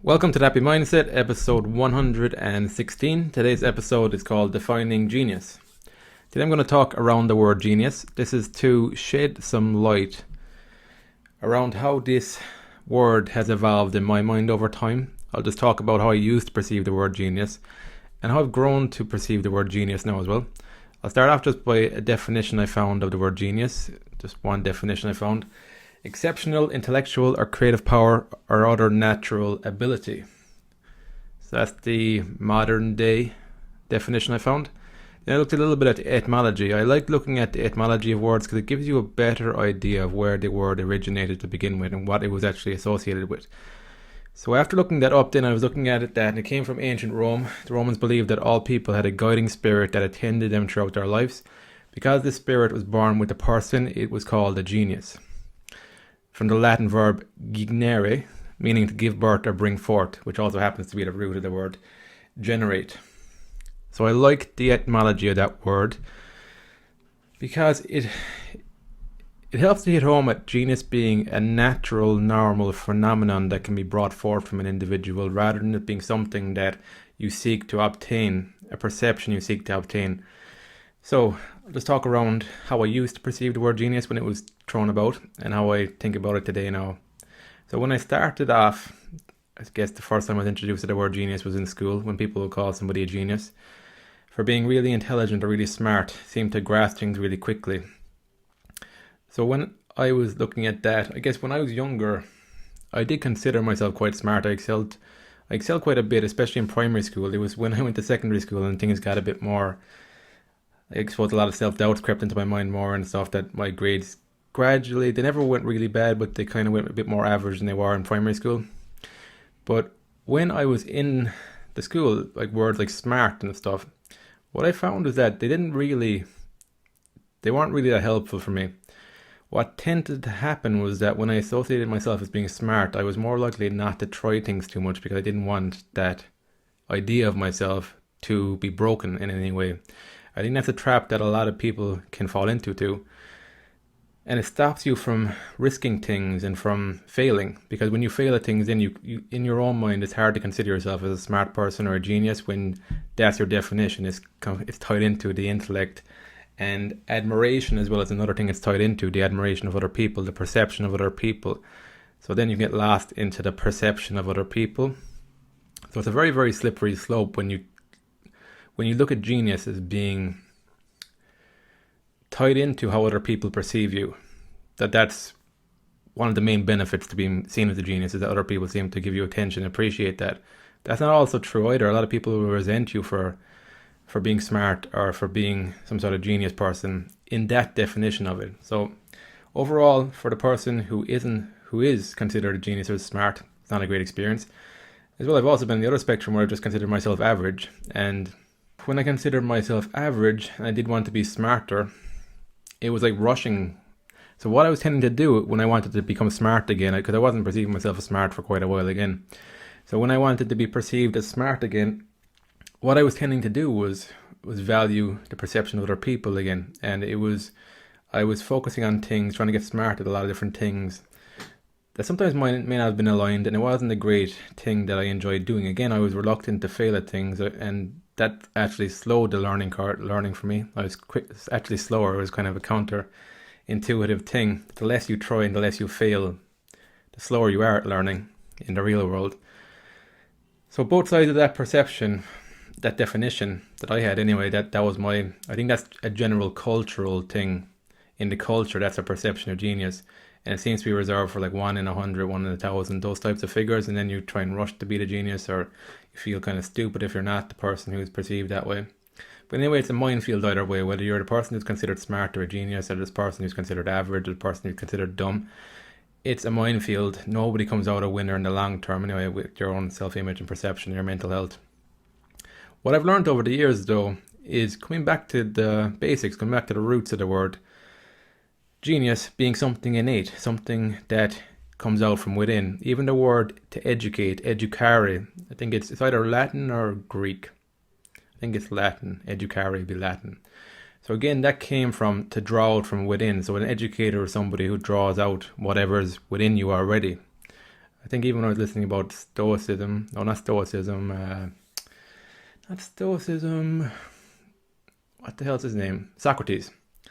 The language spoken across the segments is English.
Welcome to the Happy Mindset, episode 116. Today's episode is called Defining Genius. Today I'm going to talk around the word genius. This is to shed some light around how this word has evolved in my mind over time. I'll just talk about how I used to perceive the word genius and how I've grown to perceive the word genius now as well. I'll start off just by a definition I found of the word genius. Just one definition I found. Exceptional intellectual or creative power or other natural ability. So that's the modern day definition I found. Then I looked a little bit at the etymology. I like looking at the etymology of words because it gives you a better idea of where the word originated to begin with and what it was actually associated with. So after looking that up, then I was looking at it that it came from ancient Rome. The Romans believed that all people had a guiding spirit that attended them throughout their lives. Because this spirit was born with the person, it was called a genius. From the Latin verb gignere, meaning to give birth or bring forth, which also happens to be the root of the word generate. So I like the etymology of that word because it helps to hit home at genius being a natural, normal phenomenon that can be brought forth from an individual rather than it being something that you seek to obtain, a perception you seek to obtain. So I'll just talk around how I used to perceive the word genius when it was thrown about and how I think about it today now. So when I started off, I guess the first time I was introduced to the word genius was in school when people would call somebody a genius for being really intelligent or really smart, seemed to grasp things really quickly. So when I was looking at that, I guess when I was younger, I did consider myself quite smart. I excelled quite a bit, especially in primary school. It was when I went to secondary school and things got a bit more, I suppose a lot of self-doubt crept into my mind more and stuff, that my grades gradually, they never went really bad, but they kind of went a bit more average than they were in primary school. But when I was in the school, like words like smart and stuff, what I found was that they weren't really that helpful for me. What tended to happen was that when I associated myself as being smart, I was more likely not to try things too much because I didn't want that idea of myself to be broken in any way. I think that's a trap that a lot of people can fall into too. And it stops you from risking things and from failing. Because when you fail at things, then you in your own mind, it's hard to consider yourself as a smart person or a genius when that's your definition. It's tied into the intellect. And admiration as well as another thing it's tied into, the admiration of other people, the perception of other people. So then you get lost into the perception of other people. So it's a very, very slippery slope when you look at genius as being tied into how other people perceive you. That's one of the main benefits to being seen as a genius, is that other people seem to give you attention, appreciate that. That's not also true either. A lot of people will resent you for being smart or for being some sort of genius person in that definition of it. So overall, for the person who is considered a genius or smart, it's not a great experience. As well, I've also been in the other spectrum where I just consider myself average. And when I considered myself average and I did want to be smarter, it was like rushing. So what I was tending to do when I wanted to become smart again, because I wasn't perceiving myself as smart for quite a while again. So when I wanted to be perceived as smart again, what I was tending to do was value the perception of other people again. And I was focusing on things, trying to get smart at a lot of different things that sometimes may not have been aligned, and it wasn't a great thing that I enjoyed doing. Again, I was reluctant to fail at things, and that actually slowed the learning for me. I was actually slower. It was kind of a counter-intuitive thing. The less you try and the less you fail, the slower you are at learning in the real world. So both sides of that perception, that definition that I had anyway, that was I think that's a general cultural thing. In the culture, that's a perception of genius. And it seems to be reserved for like 1 in 100, 1 in 1,000, those types of figures. And then you try and rush to be the genius, or you feel kind of stupid if you're not the person who's perceived that way. But anyway, it's a minefield either way, whether you're the person who's considered smart or a genius, or this person who's considered average, or the person who's considered dumb. It's a minefield. Nobody comes out a winner in the long term anyway, with your own self-image and perception, your mental health. What I've learned over the years though is coming back to the basics, coming back to the roots of the word. Genius being something innate, something that comes out from within. Even the word to educate, educare, I think it's either Latin or Greek. I think it's Latin. Educare would be Latin. So again, that came from to draw out from within. So an educator is somebody who draws out whatever's within you already. I think even when I was listening about Stoicism, no, not Stoicism, what the hell's his name? Socrates. I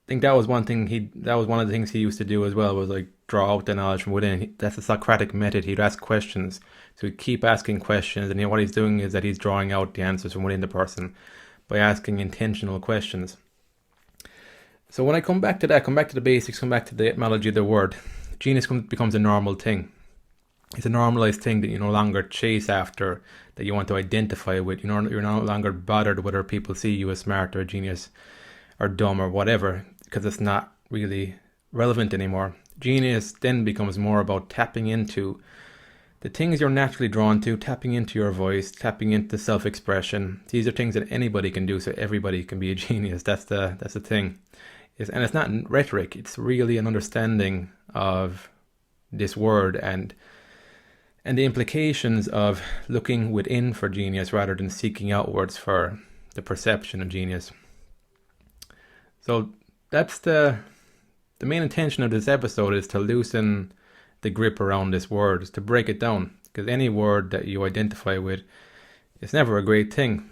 think that was one of the things he used to do as well, was like draw out the knowledge from within. That's the Socratic method. He'd ask questions. So he'd keep asking questions, and what he's doing is that he's drawing out the answers from within the person by asking intentional questions. So when I come back to the basics, come back to the etymology of the word, genius becomes a normal thing. It's a normalized thing that you no longer chase after, that you want to identify with. You're no longer bothered whether people see you as smart or a genius or dumb or whatever, because it's not really relevant anymore. Genius then becomes more about tapping into the things you're naturally drawn to, tapping into your voice, tapping into self-expression. These are things that anybody can do, so everybody can be a genius. That's the thing. And it's not rhetoric, it's really an understanding of this word and the implications of looking within for genius rather than seeking outwards for the perception of genius. So that's the main intention of this episode, is to loosen the grip around this word, is to break it down, because any word that you identify with is never a great thing.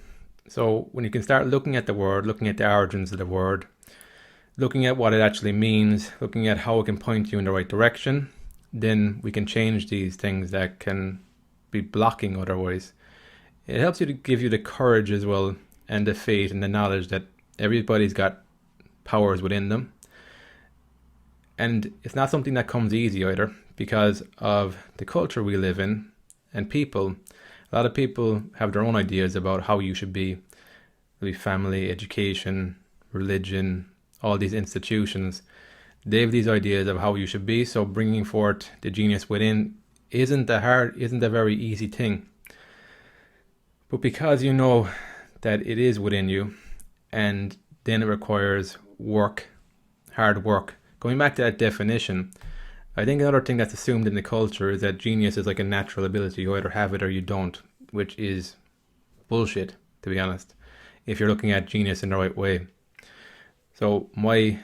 So when you can start looking at the word, looking at the origins of the word, looking at what it actually means, looking at how it can point you in the right direction, then we can change these things that can be blocking otherwise. It helps you to give you the courage as well, and the faith and the knowledge that everybody's got powers within them. And it's not something that comes easy either, because of the culture we live in and people. A lot of people have their own ideas about how you should be. Maybe family, education, religion, all these institutions. They have these ideas of how you should be, so bringing forth the genius within isn't a very easy thing. But because you know that it is within you, and then it requires work, hard work. Going back to that definition, I think another thing that's assumed in the culture is that genius is like a natural ability. You either have it or you don't, which is bullshit, to be honest, if you're looking at genius in the right way. So my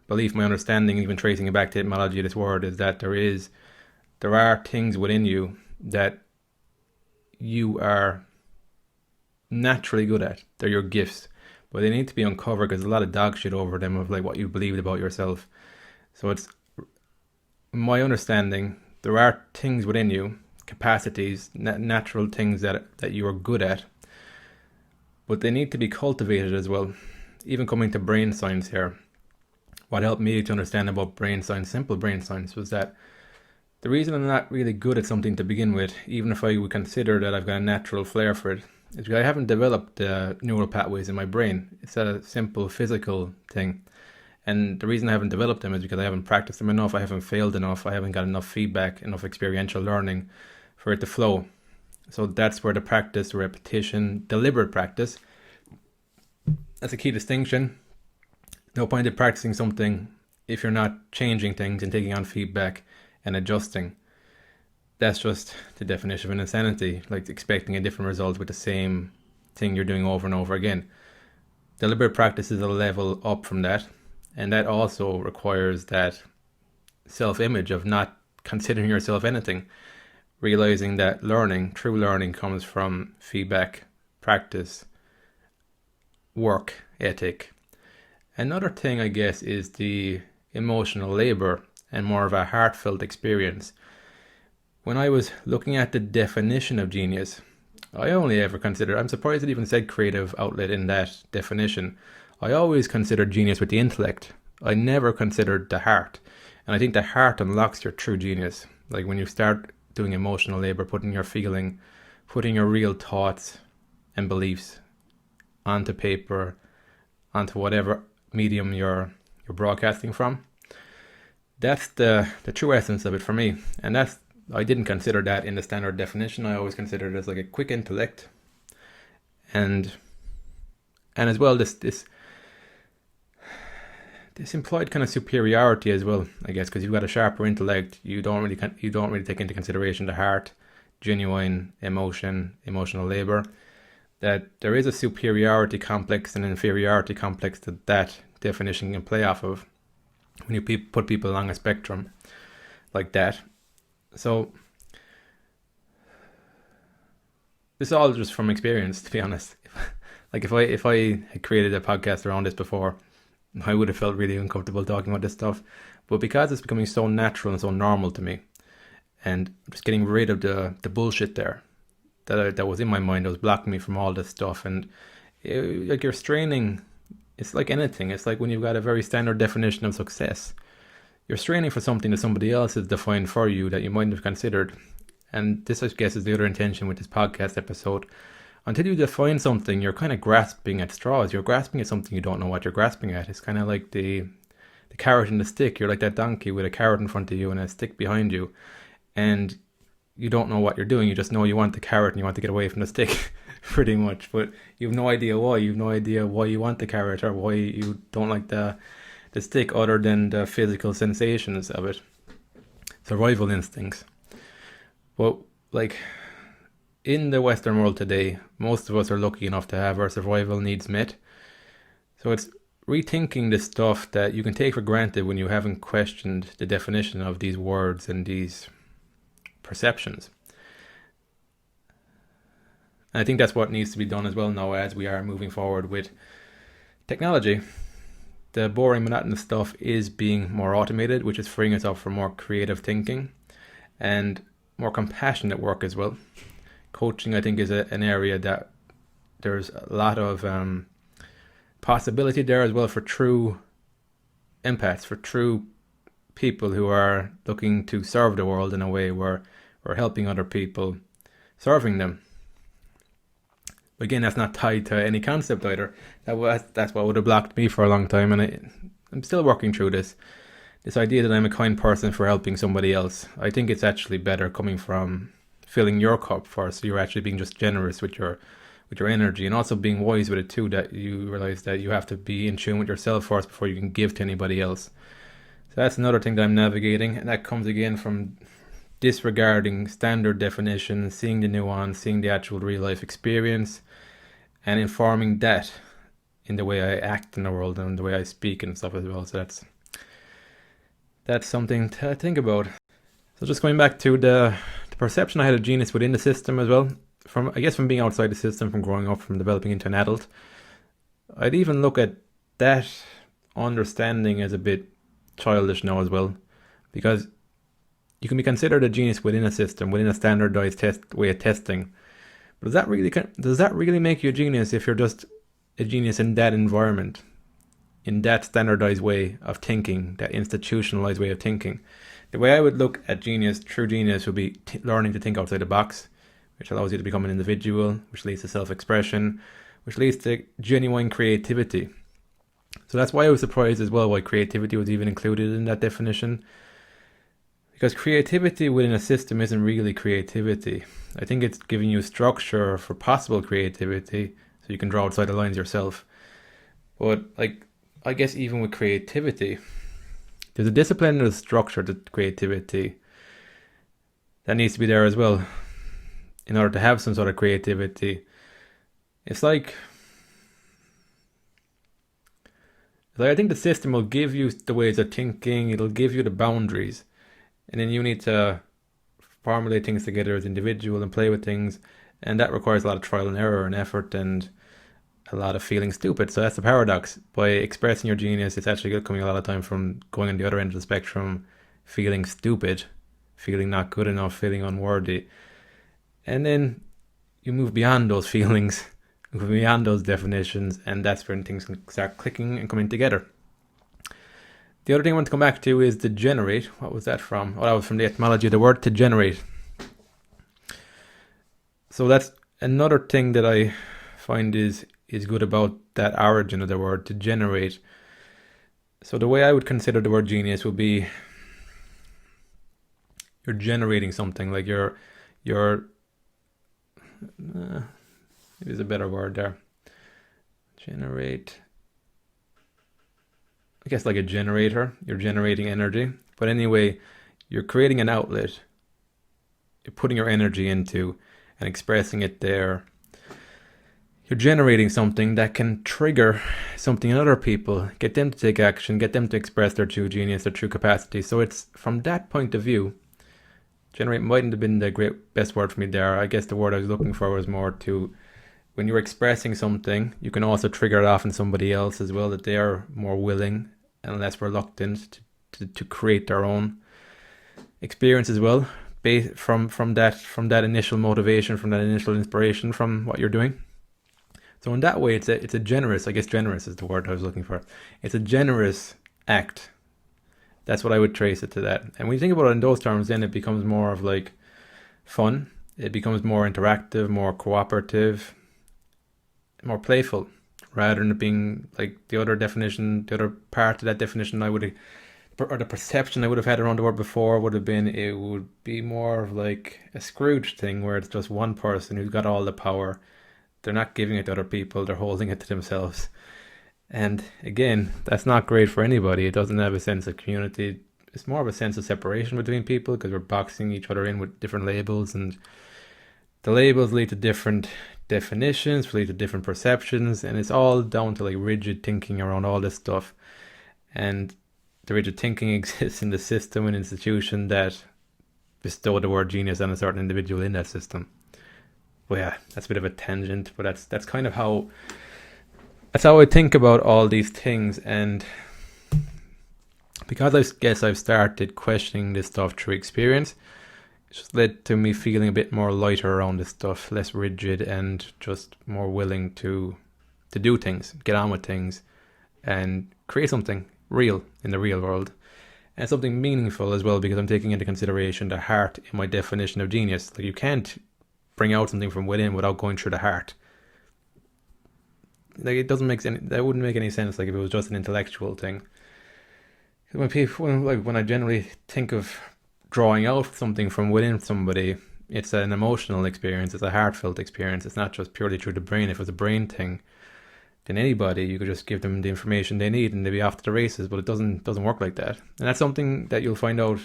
belief, my understanding, even tracing it back to the etymology of this word, is that there are things within you that you are naturally good at. They're your gifts, but they need to be uncovered, because there's a lot of dog shit over them of like what you believed about yourself. So it's my understanding, there are things within you, capacities, natural things that you are good at, but they need to be cultivated as well. Even coming to brain science here, what helped me to understand about brain science, simple brain science, was that the reason I'm not really good at something to begin with, even if I would consider that I've got a natural flair for it, is because I haven't developed neural pathways in my brain. It's a simple physical thing. And the reason I haven't developed them is because I haven't practiced them enough, I haven't failed enough, I haven't got enough feedback, enough experiential learning for it to flow. So that's where the practice, repetition, deliberate practice, that's a key distinction. No point in practicing something if you're not changing things and taking on feedback and adjusting. That's just the definition of an insanity, like expecting a different result with the same thing you're doing over and over again. Deliberate practice is a level up from that, and that also requires that self-image of not considering yourself anything, realizing that true learning comes from feedback, practice, work ethic. Another thing, I guess, is the emotional labor and more of a heartfelt experience. When I was looking at the definition of genius, I only ever considered, I'm surprised it even said creative outlet in that definition. I always considered genius with the intellect. I never considered the heart. And I think the heart unlocks your true genius. Like when you start doing emotional labor, putting your feeling, putting your real thoughts and beliefs onto paper, onto whatever medium you're broadcasting from. That's the true essence of it for me. And I didn't consider that in the standard definition. I always considered it as like a quick intellect. And as well, this implied kind of superiority as well, I guess, because you've got a sharper intellect. You don't really take into consideration the heart, genuine emotion, emotional labor. That there is a superiority complex and inferiority complex that definition can play off of when you put people along a spectrum like that. So this is all just from experience, to be honest. Like if I had created a podcast around this before, I would have felt really uncomfortable talking about this stuff. But because it's becoming so natural and so normal to me, and just getting rid of the bullshit there that was in my mind, that was blocking me from all this stuff, and like you're straining. It's like anything. It's like when you've got a very standard definition of success. You're straining for something that somebody else has defined for you that you mightn't have considered. And this, I guess, is the other intention with this podcast episode. Until you define something, you're kind of grasping at straws. You're grasping at something you don't know what you're grasping at. It's kind of like the carrot and the stick. You're like that donkey with a carrot in front of you and a stick behind you. And you don't know what you're doing. You just know you want the carrot and you want to get away from the stick, pretty much. But you have no idea why. You have no idea why you want the carrot or why you don't like the stick, other than the physical sensations of it. Survival instincts. But like in the Western world today, most of us are lucky enough to have our survival needs met. So it's rethinking the stuff that you can take for granted when you haven't questioned the definition of these words and these perceptions. And I think that's what needs to be done as well now as we are moving forward with technology. The boring, monotonous stuff is being more automated, which is freeing us up for more creative thinking and more compassionate work as well. Coaching, I think, is an area that there's a lot of possibility there as well for true empaths, for true people who are looking to serve the world in a way where we're helping other people, serving them. But again, that's not tied to any concept either. That's what would have blocked me for a long time, and I'm still working through this idea that I'm a kind person for helping somebody else. I think it's actually better coming from filling your cup first, so you're actually being just generous with your energy, and also being wise with it too, that you realize that you have to be in tune with yourself first before you can give to anybody else. So that's another thing that I'm navigating, and that comes again from disregarding standard definitions, seeing the nuance, seeing the actual real life experience, and informing that in the way I act in the world and the way I speak and stuff as well. So that's something to think about. So just going back to the perception I had of genius within the system as well, from being outside the system, from growing up, from developing into an adult, I'd even look at that understanding as a bit childish now as well, because you can be considered a genius within a system, within a standardized way of testing. But does that really make you a genius if you're just a genius in that environment, in that standardized way of thinking, that institutionalized way of thinking? The way I would look at genius, true genius, would be learning to think outside the box, which allows you to become an individual, which leads to self-expression, which leads to genuine creativity. So that's why I was surprised as well why creativity was even included in that definition. Because creativity within a system isn't really creativity. I think it's giving you structure for possible creativity, so you can draw outside the lines yourself. But I guess even with creativity, there's a discipline and a structure to creativity that needs to be there as well in order to have some sort of creativity. It's like I think the system will give you the ways of thinking, it'll give you the boundaries, and then you need to formulate things together as an individual and play with things, and that requires a lot of trial and error and effort and a lot of feeling stupid. So that's the paradox. By expressing your genius, it's actually coming a lot of time from going on the other end of the spectrum, feeling stupid, feeling not good enough, feeling unworthy. And then you move beyond those feelings, move beyond those definitions, and that's when things can start clicking and coming together. The other thing I want to come back to is to generate. What was that from? Oh, that was from the etymology of the word to generate. So that's another thing that I find is good about that origin of the word, to generate. So the way I would consider the word genius would be you're generating something, like you're there's a better word there. Generate. I guess like a generator. You're generating energy. But anyway, you're creating an outlet. You're putting your energy into and expressing it there. You're generating something that can trigger something in other people, get them to take action, get them to express their true genius, their true capacity. So it's from that point of view, Generate mightn't have been the best word for me there. I guess the word I was looking for was more to, when you're expressing something, you can also trigger it off in somebody else as well, that they are more willing and less reluctant to create their own experience as well, based from that initial motivation, from that initial inspiration, from what you're doing. So in that way, it's a generous, I guess generous is the word I was looking for. It's a generous act. That's what I would trace it to that. And when you think about it in those terms, then it becomes more of like fun. It becomes more interactive, more cooperative, more playful, rather than it being like the other definition, the other part of that definition or the perception I would have had around the word before would have been, it would be more of like a Scrooge thing where it's just one person who's got all the power. They're not giving it to other people, they're holding it to themselves. And again, that's not great for anybody. It doesn't have a sense of community. It's more of a sense of separation between people because we're boxing each other in with different labels, and the labels lead to different definitions, lead to different perceptions, and it's all down to like rigid thinking around all this stuff. And the rigid thinking exists in the system and institution that bestow the word genius on a certain individual in that system. Well, yeah, that's a bit of a tangent, but that's kind of how I think about all these things. And because I guess I've started questioning this stuff through experience, it's just led to me feeling a bit more lighter around this stuff, less rigid, and just more willing to do things, get on with things, and create something real in the real world, and something meaningful as well, because I'm taking into consideration the heart in my definition of genius. Like, you can't bring out something from within without going through the heart. Like, it doesn't make sense. That wouldn't make any sense. Like, if it was just an intellectual thing. When I generally think of drawing out something from within somebody, it's an emotional experience. It's a heartfelt experience. It's not just purely through the brain. If it was a brain thing, then anybody, you could just give them the information they need and they'd be off to the races. But it doesn't work like that. And that's something that you'll find out.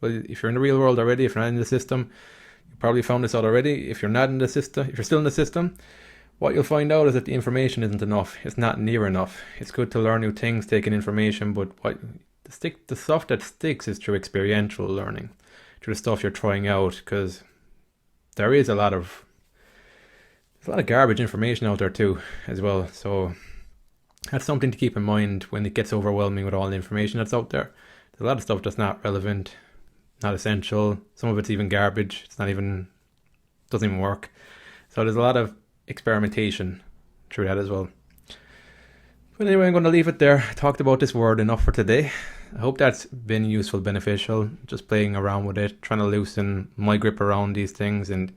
Well, if you're in the real world already, if you're not in the system, you probably found this out already. If you're not in the system, if you're still in the system, what you'll find out is that the information isn't enough. It's not near enough. It's good to learn new things, take in information, but the stuff that sticks is through experiential learning, through the stuff you're trying out, because there's a lot of garbage information out there too, as well. So that's something to keep in mind when it gets overwhelming with all the information that's out there. There's a lot of stuff that's not relevant, not essential. Some of it's even garbage. Doesn't even work. So there's a lot of experimentation through that as well. But anyway, I'm going to leave it there. I talked about this word enough for today. I hope that's been useful, beneficial, just playing around with it, trying to loosen my grip around these things, and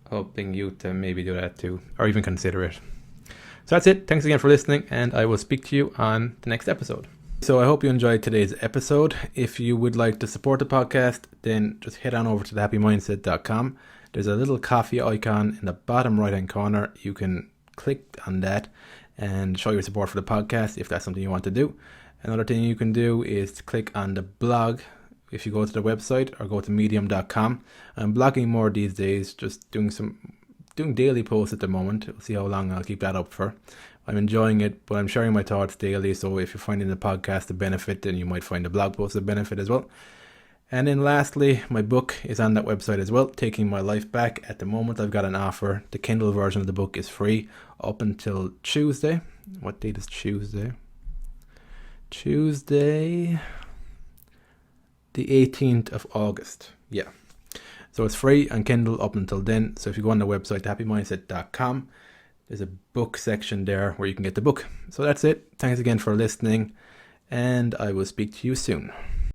hoping you to maybe do that too, or even consider it. So that's it. Thanks again for listening, and I will speak to you on the next episode. So I hope you enjoyed today's episode. If you would like to support the podcast, then just head on over to thehappymindset.com. There's a little coffee icon in the bottom right hand corner. You can click on that and show your support for the podcast if that's something you want to do. Another thing you can do is to click on the blog if you go to the website, or go to medium.com. I'm blogging more these days, just doing daily posts at the moment. We'll see how long I'll keep that up for. I'm enjoying it, but I'm sharing my thoughts daily, so if you're finding the podcast a benefit, then you might find the blog post a benefit as well. And then lastly, my book is on that website as well, Taking My Life Back. At the moment, I've got an offer. The Kindle version of the book is free up until Tuesday. What date is Tuesday? Tuesday, the 18th of August. Yeah. So it's free on Kindle up until then. So if you go on the website, thehappymindset.com, there's a book section there where you can get the book. So that's it. Thanks again for listening, and I will speak to you soon.